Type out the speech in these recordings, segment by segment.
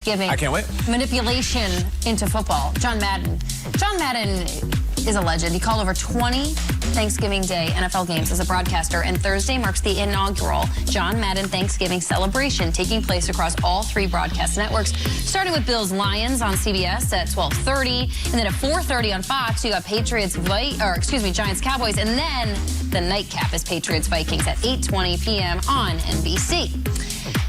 Giving I can't wait. manipulation into football. John Madden is a legend. He called over 20 Thanksgiving Day NFL games as a broadcaster, and Thursday marks the inaugural John Madden Thanksgiving celebration taking place across all three broadcast networks, starting with Bills Lions on CBS at 12:30, and then at 4:30 on Fox, you got Giants Cowboys, and then the nightcap is Patriots Vikings at 8:20 p.m. on NBC.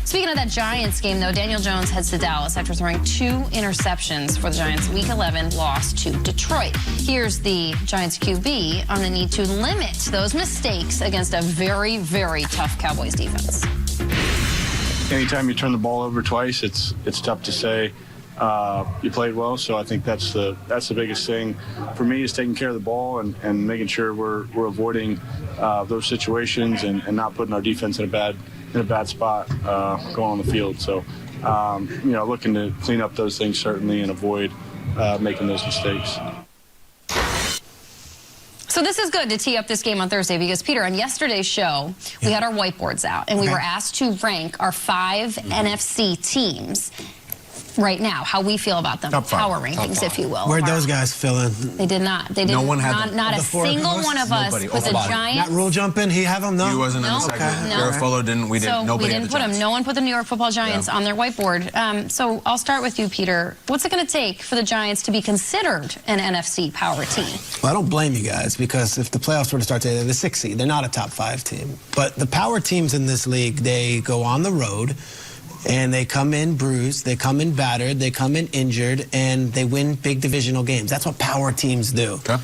Speaking of that Giants game, though, Daniel Jones heads to Dallas after throwing 2 interceptions for the Giants' Week 11 loss to Detroit. Here's the Giants QB on the need to limit those mistakes against a very, very tough Cowboys defense. Anytime you turn the ball over twice, it's tough to say you played well. So I think that's the biggest thing for me, is taking care of the ball and making sure we're avoiding those situations and not putting our defense in a bad spot going on the field. So, looking to clean up those things certainly and avoid making those mistakes. So this is good to tee up this game on Thursday because, Peter, on yesterday's show, we had our whiteboards out, and we were asked to rank our 5 NFC teams right now, how we feel about them, power rankings, if you will. Where'd those guys fill in? They did not. They did no one had them. Not a single one of us with the Giants. Not rule jumping. He have them? No. He wasn't in the segment. No. Garofalo didn't. We didn't. So Nobody we didn't had the put them. No one put the New York Football Giants on their whiteboard. So I'll start with you, Peter. What's it going to take for the Giants to be considered an NFC power team? Well, I don't blame you guys, because if the playoffs were to start today, they're the 6th seed. They're not a top 5 team. But the power teams in this league, they go on the road, and they come in bruised, they come in battered, they come in injured, and they win big divisional games. That's what power teams do. Okay.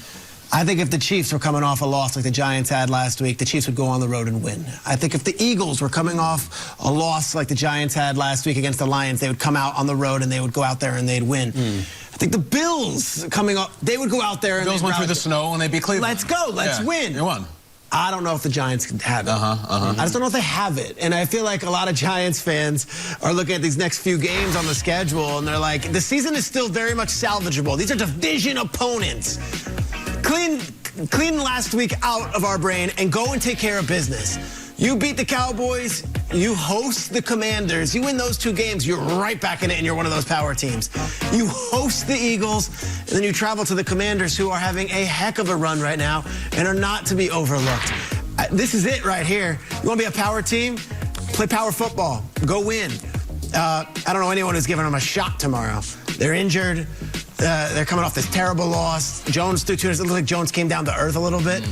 I think if the Chiefs were coming off a loss like the Giants had last week, the Chiefs would go on the road and win. I think if the Eagles were coming off a loss like the Giants had last week against the Lions, they would come out on the road and they would go out there and they'd win. I think the Bills coming up, they would go out there and Bills went through the snow and they beat Cleveland. Let's go, let's win. You won. I don't know if the Giants can have it. I just don't know if they have it. And I feel like a lot of Giants fans are looking at these next few games on the schedule, and they're like, the season is still very much salvageable. These are division opponents. Clean last week out of our brain and go and take care of business. You beat the Cowboys, you host the Commanders, you win those 2 games, you're right back in it and you're one of those power teams. You host the Eagles, and then you travel to the Commanders, who are having a heck of a run right now and are not to be overlooked. This is it right here. You want to be a power team? Play power football. Go win. I don't know anyone who's giving them a shot tomorrow. They're injured. They're coming off this terrible loss. Jones threw 2. It looked like Jones came down to earth a little bit.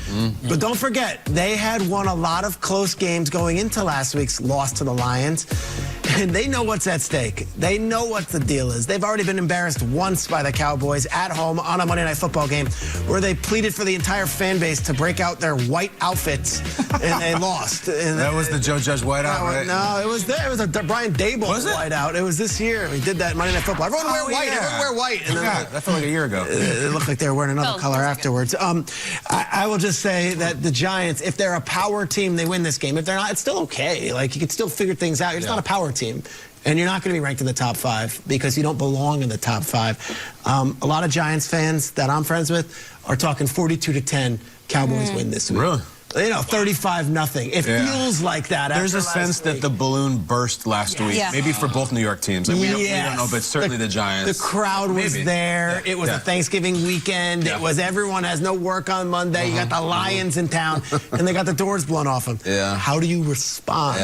But don't forget, they had won a lot of close games going into last week's loss to the Lions. And they know what's at stake. They know what the deal is. They've already been embarrassed once by the Cowboys at home on a Monday Night Football game, where they pleaded for the entire fan base to break out their white outfits, and they lost. And that was the Joe Judge whiteout, right? No, it was there. It was a Brian Dable whiteout. It was this year. We did that Monday Night Football. Everyone wear white. Everyone wear white. And that felt like a year ago. It looked like they were wearing another color afterwards. I will just say that the Giants, if they're a power team, they win this game. If they're not, it's still okay. Like, you can still figure things out. You're just not a power team. And you're not going to be ranked in the top 5 because you don't belong in the top 5. A lot of Giants fans that I'm friends with are talking 42-10 Cowboys win this week. Really? 35-0. It feels like that. There's a sense that the balloon burst last week. Maybe for both New York teams. We don't know, but certainly the Giants. The crowd was there. It was a Thanksgiving weekend. It was everyone has no work on Monday. You got the Lions in town, and they got the doors blown off them. How do you respond?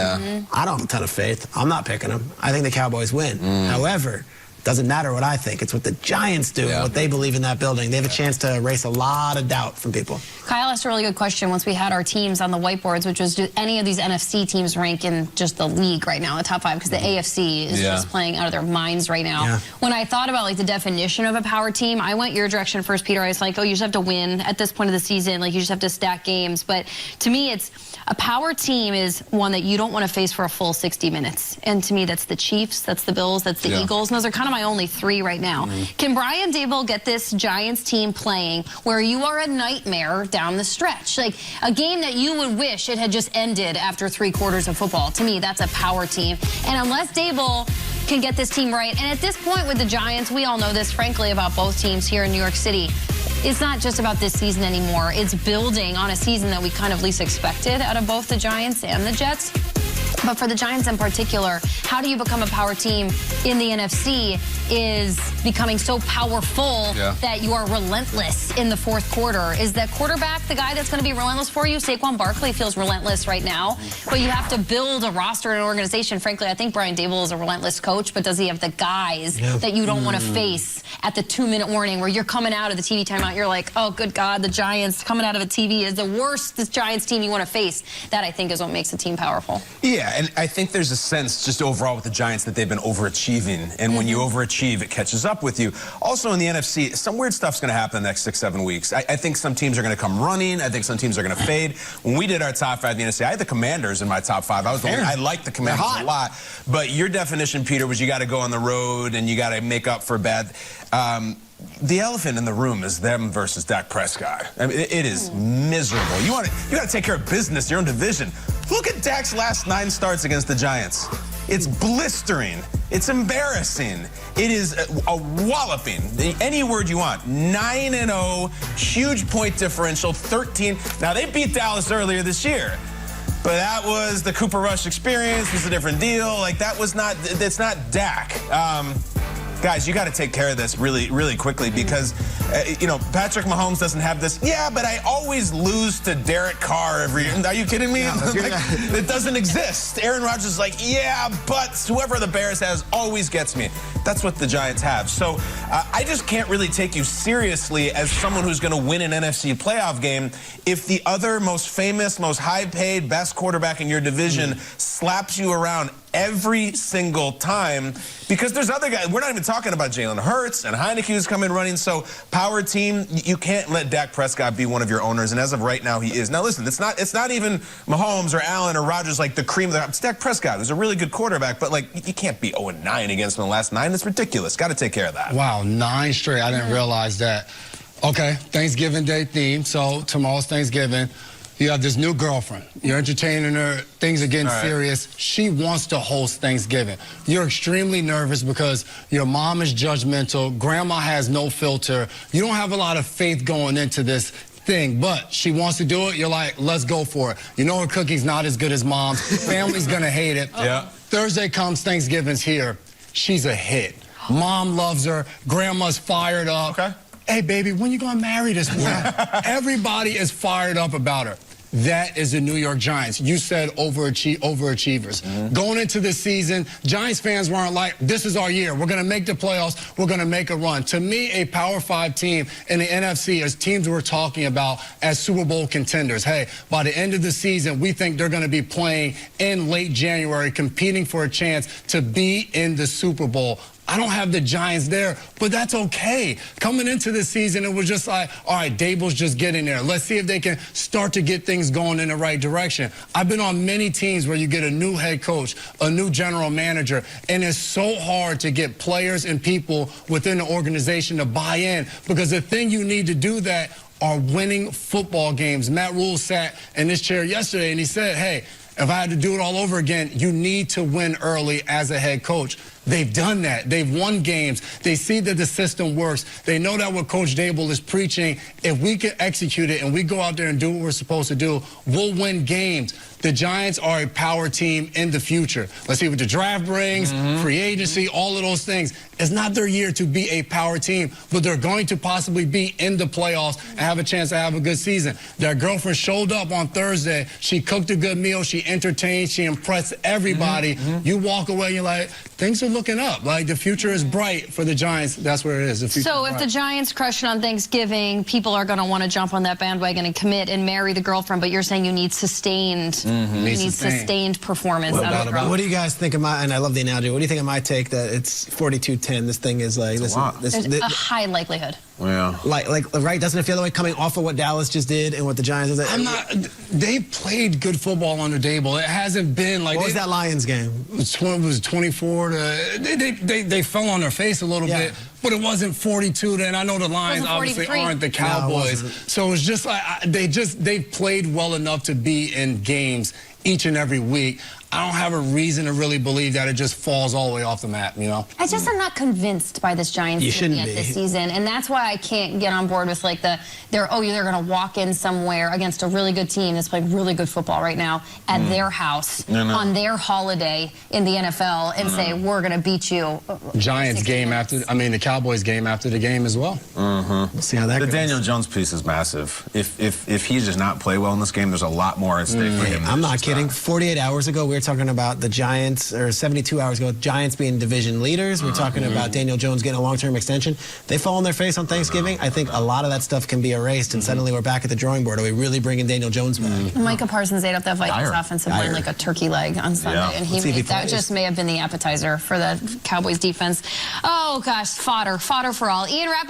I don't have a ton of faith. I'm not picking them. I think the Cowboys win. However, doesn't matter what I think. It's what the Giants do and what they believe in that building. They have a chance to erase a lot of doubt from people. Kyle asked a really good question once we had our teams on the whiteboards, which was, do any of these NFC teams rank in just the league right now, the top 5? Because the AFC is just playing out of their minds right now. When I thought about, like, the definition of a power team, I went your direction first, Peter. I was like, oh, you just have to win at this point of the season. Like, you just have to stack games. But to me, it's a power team is one that you don't want to face for a full 60 minutes. And to me, that's the Chiefs, that's the Bills, that's the Eagles. And those are kind of my only 3 right now. Can Brian Dable get this Giants team playing where you are a nightmare down the stretch? Like, a game that you would wish it had just ended after 3 quarters of football. To me, that's a power team. And unless Dable can get this team right, and at this point with the Giants, we all know this, frankly, about both teams here in New York City, it's not just about this season anymore. It's building on a season that we kind of least expected out of both the Giants and the Jets. But for the Giants in particular, how do you become a power team in the NFC is becoming so powerful that you are relentless in the fourth quarter. Is that quarterback the guy that's going to be relentless for you? Saquon Barkley feels relentless right now, but you have to build a roster and an organization. Frankly, I think Brian Daboll is a relentless coach, but does he have the guys that you don't want to face at the 2-minute warning where you're coming out of the TV timeout, you're like, oh, good God, the Giants coming out of a TV is the worst Giants team you want to face. That, I think, is what makes the team powerful. Yeah, and I think there's a sense just overall with the Giants that they've been overachieving, and when you overachieve, it catches up with you. Also in the NFC, some weird stuff's going to happen the next 6-7 weeks. I think some teams are going to come running. I think some teams are going to fade. When we did our top 5 in the NFC, I had the Commanders in my top 5. I liked the Commanders a lot. But your definition, Peter, was you got to go on the road and you got to make up for bad. The elephant in the room is them versus Dak Prescott. I mean, it is miserable. You got to take care of business, your own division. Look at Dak's last 9 starts against the Giants. It's blistering. It's embarrassing. It is a walloping. Any word you want. 9-0, huge point differential, 13. Now, they beat Dallas earlier this year. But that was the Cooper Rush experience. It's a different deal. Like, that's not Dak. Guys, you got to take care of this really, really quickly because, Patrick Mahomes doesn't have this. Yeah, but I always lose to Derek Carr every year. Are you kidding me? It doesn't exist. Aaron Rodgers is like, yeah, but whoever the Bears has always gets me. That's what the Giants have. So I just can't really take you seriously as someone who's going to win an NFC playoff game if the other most famous, most high-paid, best quarterback in your division slaps you around every single time, because there's other guys. We're not even talking about Jalen Hurts and Heineke who's coming running. So power team, you can't let Dak Prescott be one of your owners, and as of right now, he is. Now listen, it's not even Mahomes or Allen or Rodgers like the cream of the. It's Dak Prescott, who's a really good quarterback, but like you can't be 0-9 against him in the last 9. That's ridiculous. Got to take care of that. Wow, 9 straight. I didn't realize that. Okay, Thanksgiving Day theme. So tomorrow's Thanksgiving. You have this new girlfriend. You're entertaining her. Things are getting serious. She wants to host Thanksgiving. You're extremely nervous because your mom is judgmental. Grandma has no filter. You don't have a lot of faith going into this thing, but she wants to do it. You're like, let's go for it. You know her cookie's not as good as mom's. Family's going to hate it. Thursday comes, Thanksgiving's here. She's a hit. Mom loves her. Grandma's fired up. Hey, baby, when you going to marry this woman? Everybody is fired up about her. That is the New York Giants. You said overachievers. Going into this season, Giants fans weren't like, this is our year. We're going to make the playoffs. We're going to make a run. To me, a Power 5 team in the NFC is teams we're talking about as Super Bowl contenders. Hey, by the end of the season, we think they're going to be playing in late January, competing for a chance to be in the Super Bowl. I don't have the Giants there, but that's okay. Coming into this season, it was just like, all right, Daboll's just getting there. Let's see if they can start to get things going in the right direction. I've been on many teams where you get a new head coach, a new general manager, and it's so hard to get players and people within the organization to buy in, because the thing you need to do that are winning football games. Matt Rule sat in this chair yesterday, and he said, hey, if I had to do it all over again, you need to win early as a head coach. They've done that. They've won games. They see that the system works. They know that what Coach Daboll is preaching, if we can execute it and we go out there and do what we're supposed to do, we'll win games. The Giants are a power team in the future. Let's see what the draft brings, free agency, all of those things. It's not their year to be a power team, but they're going to possibly be in the playoffs and have a chance to have a good season. Their girlfriend showed up on Thursday. She cooked a good meal. She entertained. She impressed everybody. You walk away, you're like, things are looking up. Like, the future is bright for the Giants. That's where it is. So if the Giants crush it on Thanksgiving, people are going to want to jump on that bandwagon and commit and marry the girlfriend, but you're saying you need sustained sustained performance out of the girl. What do you guys think of and I love the analogy, what do you think of my take that it's 42-10? This thing is like, There's a high likelihood. Yeah. Right? Doesn't it feel that way coming off of what Dallas just did and what the Giants did? They played good football under Daboll. It hasn't been like. What was that Lions game? It was 24 to. They fell on their face a little bit. but it wasn't 42 then. I know the Lions obviously aren't the Cowboys. So it's just like they've played well enough to be in games each and every week. I don't have a reason to really believe that it just falls all the way off the map, you know? I just am not convinced by this Giants team yet this season, and that's why I can't get on board with like they're going to walk in somewhere against a really good team that's playing really good football right now at their house on their holiday in the NFL and say we're going to beat you. Giants game after, the Cowboys game after the game as well. We'll see how that goes. The Daniel Jones piece is massive. If he does not play well in this game, there's a lot more at stake for him. I'm not kidding. 48 hours ago, we were talking about the Giants, or 72 hours ago, Giants being division leaders. We're talking about Daniel Jones getting a long-term extension. They fall on their face on Thanksgiving. I think a lot of that stuff can be erased, and suddenly we're back at the drawing board. Are we really bringing Daniel Jones back? Micah Parsons ate up that Vikings offensive line like a turkey leg on Sunday, and that just may have been the appetizer for the Cowboys defense. Oh, gosh, fodder for all. Ian, wrap